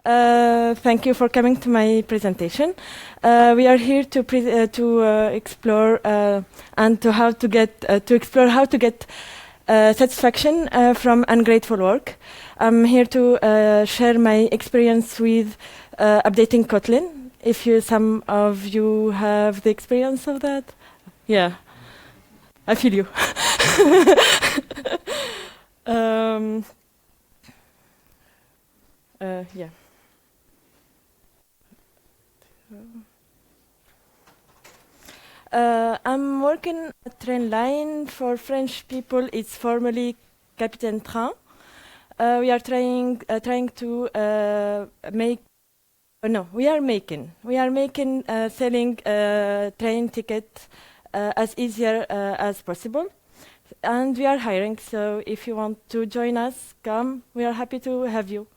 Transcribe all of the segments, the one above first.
Thank you for coming to my presentation. We are here to explore and to explore how to get satisfaction from ungrateful work. I'm here to share my experience with updating Kotlin. If some of you have the experience of that, yeah, I feel you. Yeah. I'm working at Trainline. For French people, it's formerly Capitaine Train. We are trying to make. No, we are making selling train ticket as easier as possible, and we are hiring. So if you want to join us, come. We are happy to have you.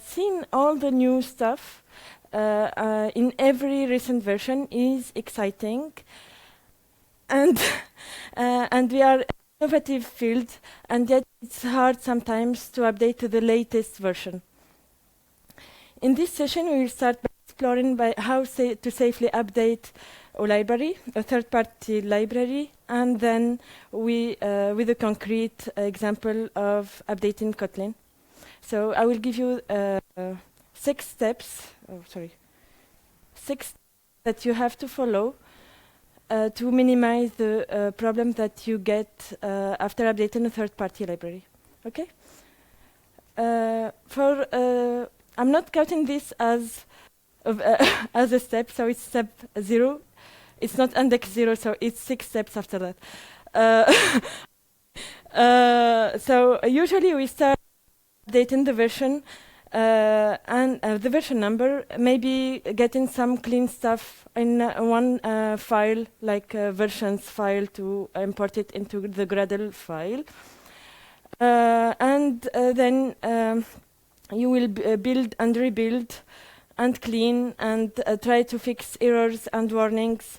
Seeing all the new stuff in every recent version is exciting, and we are innovative field, and yet it's hard sometimes to update to the latest version. In this session, we will start by exploring how to safely update a third-party library, and then with a concrete example of updating Kotlin. So I will give you 6 steps. Six that you have to follow to minimize the problem that you get after updating a third-party library. Okay. I'm not counting this as a step, so it's step 0. It's not index 0, so it's 6 steps after that. So usually we start updating the version and the version number, maybe getting some clean stuff in one file, like versions file, to import it into the Gradle file. And then you will build and rebuild and clean and try to fix errors and warnings,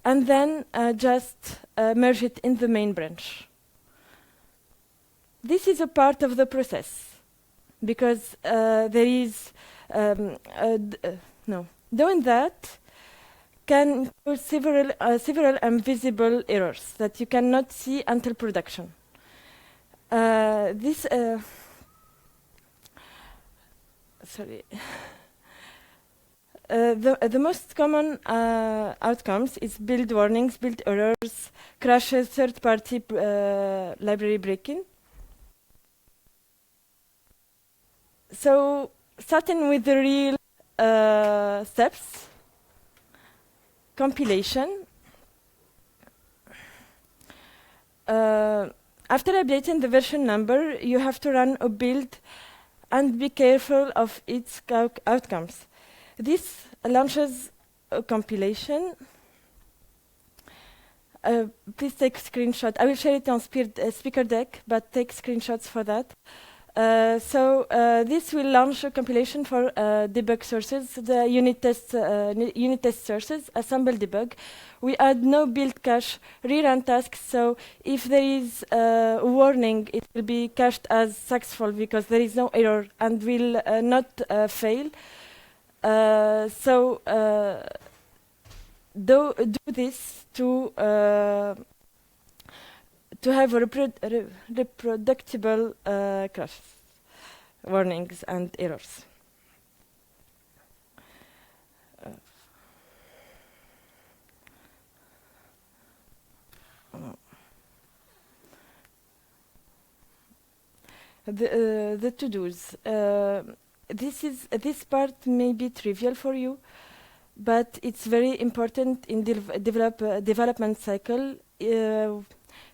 and then just merge it in the main branch. This is a part of the process, because there is doing that can cause several invisible errors that you cannot see until production. The most common outcomes is build warnings, build errors, crashes, third-party library breaking. So, starting with the real steps, compilation. After updating the version number, you have to run a build and be careful of its outcomes. This launches a compilation. Please take screenshot. I will share it on speaker deck, but take screenshots for that. This will launch a compilation for debug sources, the unit test sources, assemble debug. We add no build cache, rerun tasks, so if there is a warning, it will be cached as successful because there is no error and will not fail. Do this to have reproducible crashes, warnings, and errors. The to-dos. This part may be trivial for you, but it's very important in development cycle.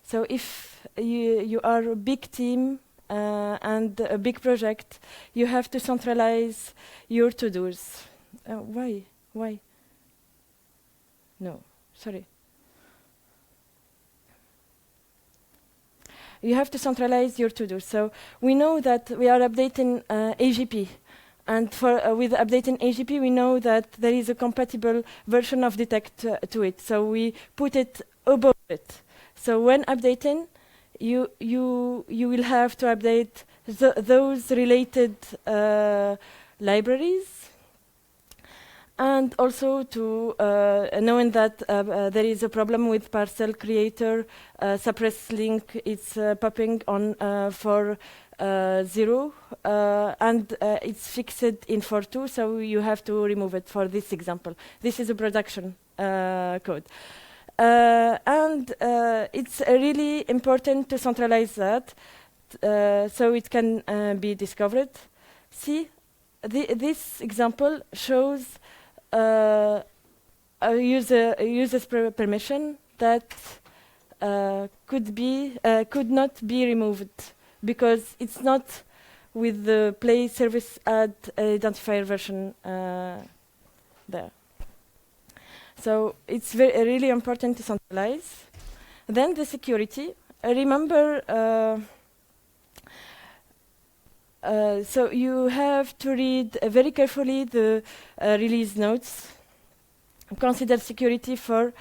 So if you are a big team and a big project, you have to centralize your to-dos. Why? No, sorry. You have to centralize your to-dos. So we know that we are updating AGP. And with updating AGP, we know that there is a compatible version of detect to it. So we put it above it. So when updating, you will have to update those related libraries, and also to knowing that there is a problem with parcel creator suppress link is popping on for 0 and it's fixed in for 2, so you have to remove it for this example. This is a production code. And it's really important to centralize that so it can be discovered. See, this example shows a user's permission that could not be removed because it's not with the play service add identifier version there. So it's really important to centralize. Then the security. Remember, so you have to read very carefully the release notes. Consider security for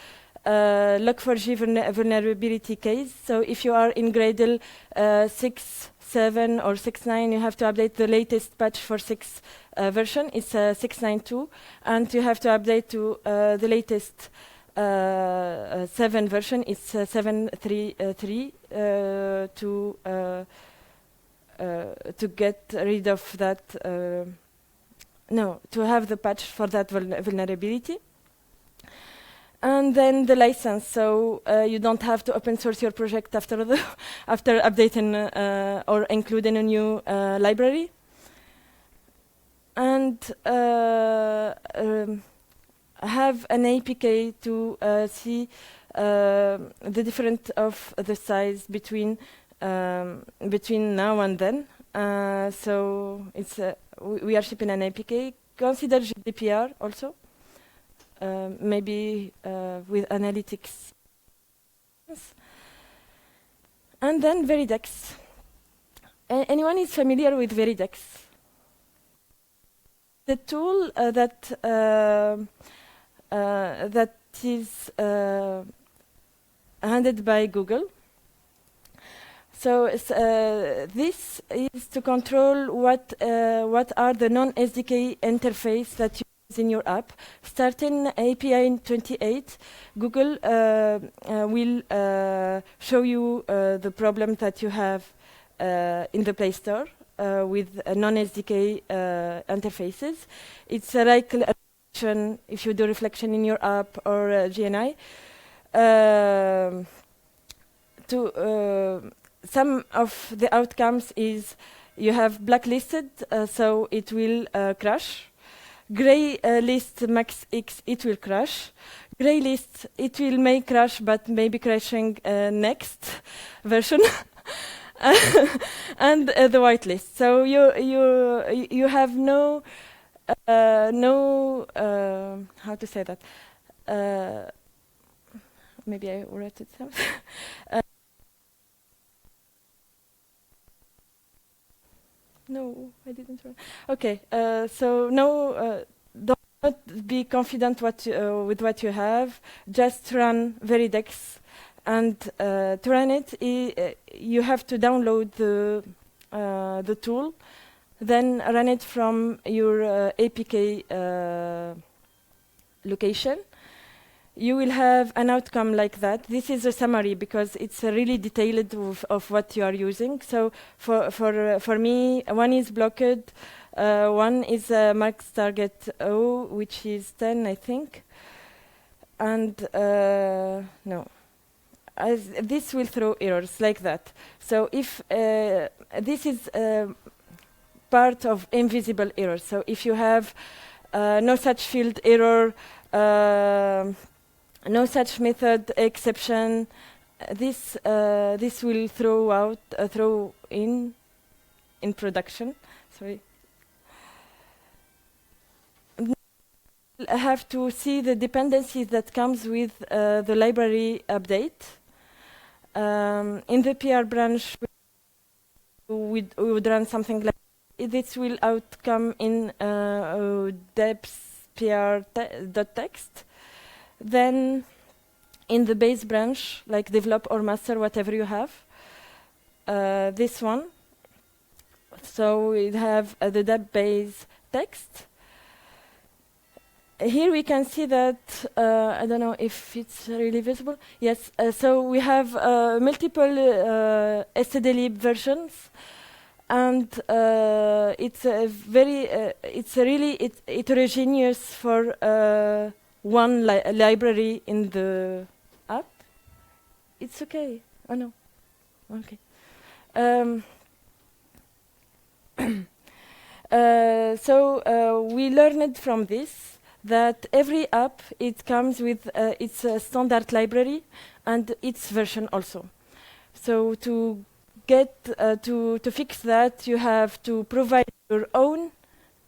Log4j vulnerability case. So if you are in Gradle 6.7 or 6.9, you have to update the latest patch for 6 version. It's 6.9.2, and you have to update to the latest 7 version. It's 7.3.3 to get rid of that. To have the patch for that vulnerability. And then the license, so you don't have to open source your project after updating or including a new library. And have an APK to see the difference of the size between now and then. So it's we are shipping an APK. Consider GDPR also. Maybe with analytics. And then Veridex. Anyone is familiar with Veridex? The tool that is handed by Google. So this is to control what are the non-SDK interface that you in your app. Starting API in 28, Google will show you the problem that you have in the Play Store with non-SDK interfaces. It's like a reflection, if you do reflection in your app or GNI. Some of the outcomes is you have blacklisted, so it will crash. Gray list max X, it will crash. Gray list, it will may crash, but maybe crashing next version. And the white list. So you have no how to say that? Maybe I wrote it down. No, I didn't write. Okay, so no, don't be confident with what you have. Just run Veridex, and to run it, you have to download the tool, then run it from your APK location. You will have an outcome like that. This is a summary because it's really detailed of what you are using. So for me, one is blocked, one is max target O, which is 10, I think. And no, this will throw errors like that. So if this is part of invisible errors. So if you have no such field error, no such method exception, this will throw in production. Sorry. I have to see the dependencies that comes with the library update. In the PR branch, we would run something like this will outcome in depth pr.text. Then in the base branch, like develop or master, whatever you have, this one. So we have the database text. Here we can see that, I don't know if it's really visible. Yes, so we have multiple stdlib versions, and it's really heterogeneous for one library in the app. It's okay. Oh no. Okay. So we learned from this that every app, it comes with its standard library and its version also. So to get to fix that, you have to provide your own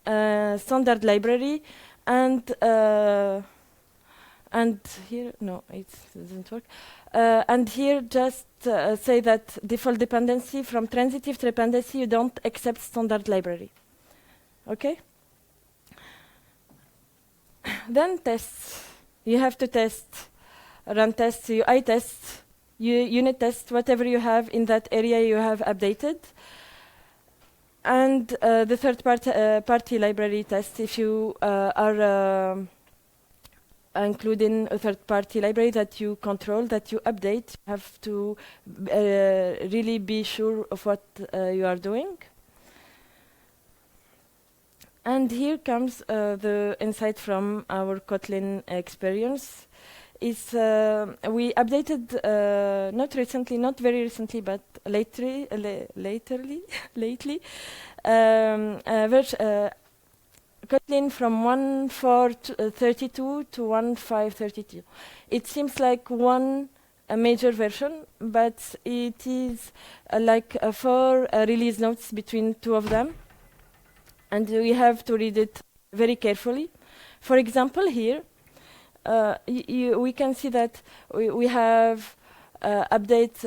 standard library, and here no, it doesn't work. And here just say that default dependency from transitive dependency, you don't accept standard library. Okay. Then tests. You have to test, run tests, UI tests, unit tests, whatever you have in that area you have updated. And the third party library test, if you are including a third party library that you control, that you update, you have to really be sure of what you are doing. And here comes the insight from our Kotlin experience. Is we updated not recently, not very recently, but lately, Kotlin from 1.4.32 to 1.5.32. It seems like one major version, but it is like 4 release notes between two of them. And we have to read it very carefully. For example, here, we can see that we have update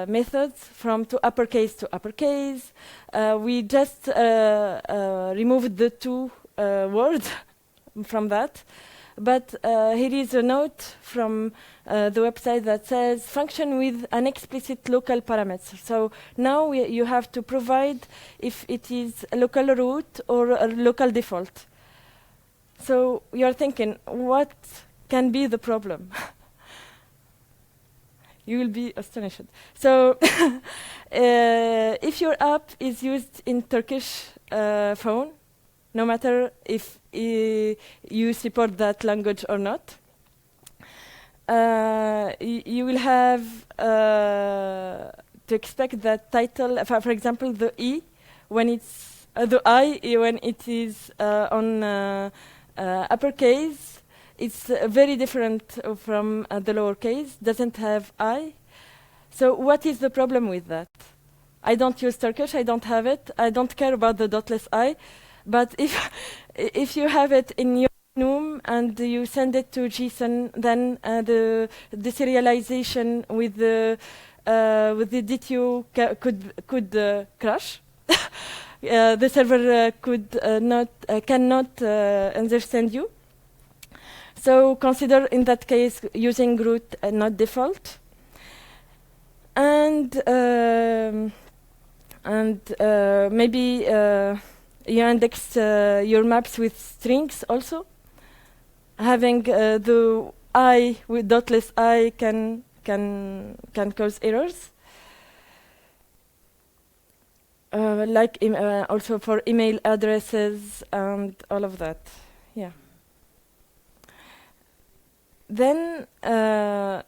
methods from uppercase to uppercase. We just removed the 2 words from that. But here is a note from the website that says function with an explicit local parameter. So now you have to provide if it is a local root or a local default. So you're thinking, what can be the problem? You will be astonished. So if your app is used in Turkish phone, no matter if you support that language or not, you will have to expect that title, for example, the E, when it's the I, when it is on uppercase, it's very different from the lowercase, doesn't have I. So what is the problem with that? I don't use Turkish, I don't have it, I don't care about the dotless I. But if you have it in your GNOME and you send it to JSON, then the serialization with the DTO could crash. The server cannot understand you. So consider in that case using root and not default. And maybe you index your maps with strings also. Having the I with dotless I can cause errors. Like also for email addresses and all of that. Yeah. Then there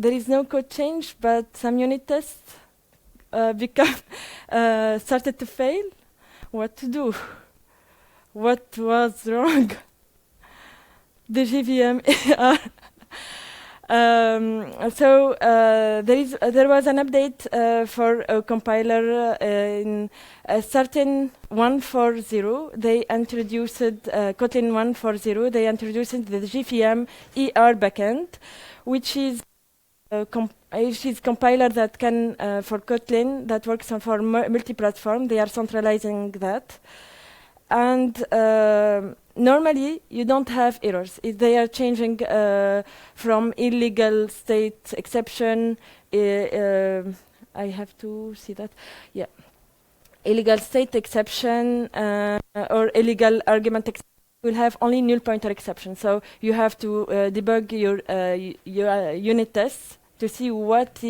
is no code change, but some unit tests started to fail. What to do? What was wrong? The JVM error. So there was an update for a compiler in a certain 1.4.0. They introduced Kotlin 1.4.0. They introduced the JVM ER backend, which is compiler that can for Kotlin that works for multi-platform. They are centralizing that, and normally you don't have errors. If they are changing from illegal state exception, I have to see that. Yeah. Illegal state exception or illegal argument exception will have only null pointer exception. So you have to debug your unit tests to see what's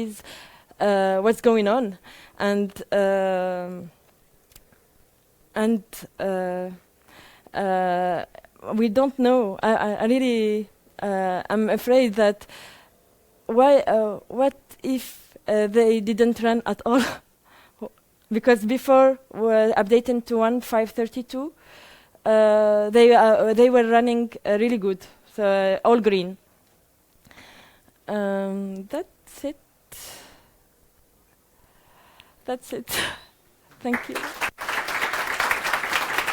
going on, and we don't know. I really I'm afraid that what if they didn't run at all? Because before updating to 1.532, they were running really good, so all green. That's it. Thank you.